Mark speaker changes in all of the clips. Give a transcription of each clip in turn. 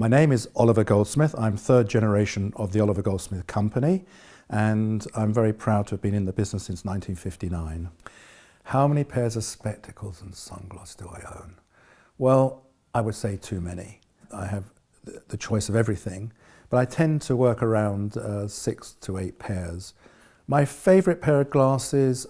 Speaker 1: My name is Oliver Goldsmith. I'm third generation of the Oliver Goldsmith company, and I'm very proud to have been in the business since 1959. How many pairs of spectacles and sunglasses do I own? Well, I would say too many. I have the choice of everything, but I tend to work around 6 to 8 pairs. My favourite pair of glasses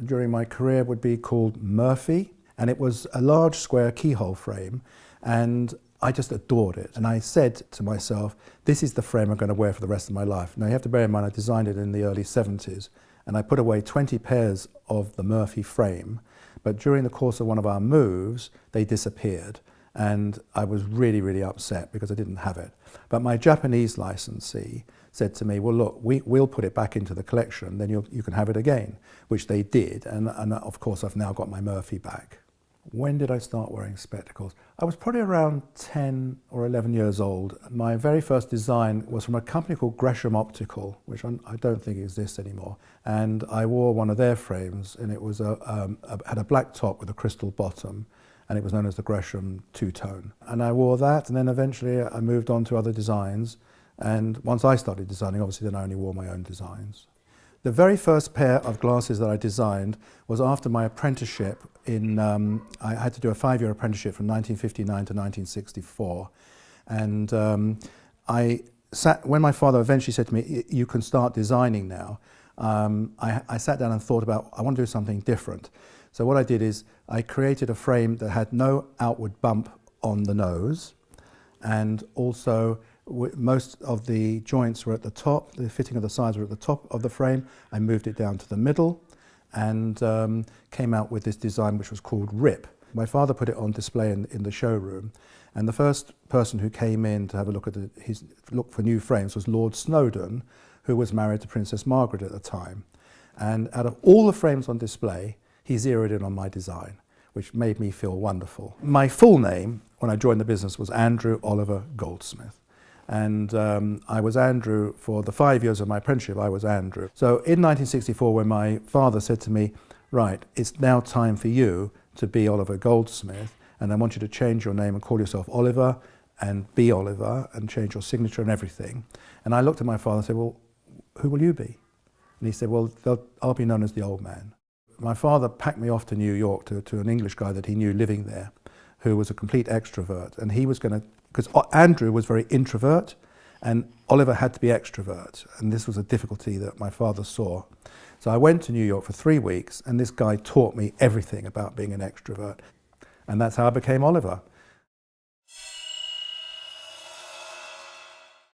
Speaker 1: during my career would be called Murphy, and it was a large square keyhole frame, and I just adored it. And I said to myself, this is the frame I'm going to wear for the rest of my life. Now you have to bear in mind I designed it in the early 70s, and I put away 20 pairs of the Murphy frame, but during the course of one of our moves, they disappeared. And I was really, really upset because I didn't have it. But my Japanese licensee said to me, well, look, we'll put it back into the collection, then you can have it again, which they did. And of course, I've now got my Murphy back. When did I start wearing spectacles? I was probably around 10 or 11 years old. My very first design was from a company called Gresham Optical, which I don't think exists anymore. And I wore one of their frames, and it was had a black top with a crystal bottom, and it was known as the Gresham two-tone. And I wore that, and then eventually I moved on to other designs. And once I started designing, obviously then I only wore my own designs. The very first pair of glasses that I designed was after my apprenticeship I had to do a 5-year apprenticeship from 1959 to 1964. And when my father eventually said to me, you can start designing now, I sat down and thought about, I want to do something different. So what I did is I created a frame that had no outward bump on the nose, and also most of the joints were at the top, the fitting of the sides were at the top of the frame. I moved it down to the middle and came out with this design which was called RIP. My father put it on display in the showroom, and the first person who came in to have a look at look for new frames was Lord Snowdon, who was married to Princess Margaret at the time. And out of all the frames on display, he zeroed in on my design, which made me feel wonderful. My full name when I joined the business was Andrew Oliver Goldsmith. And I was Andrew for the 5 years of my apprenticeship. I was Andrew. So in 1964, when my father said to me, right, it's now time for you to be Oliver Goldsmith, and I want you to change your name and call yourself Oliver and be Oliver and change your signature and everything. And I looked at my father and said, well, who will you be? And he said, well, I'll be known as the old man. My father packed me off to New York to an English guy that he knew living there, who was a complete extrovert, and he was going to, because Andrew was very introvert and Oliver had to be extrovert, and this was a difficulty that my father saw. So I went to New York for 3 weeks, and this guy taught me everything about being an extrovert, and that's how I became Oliver.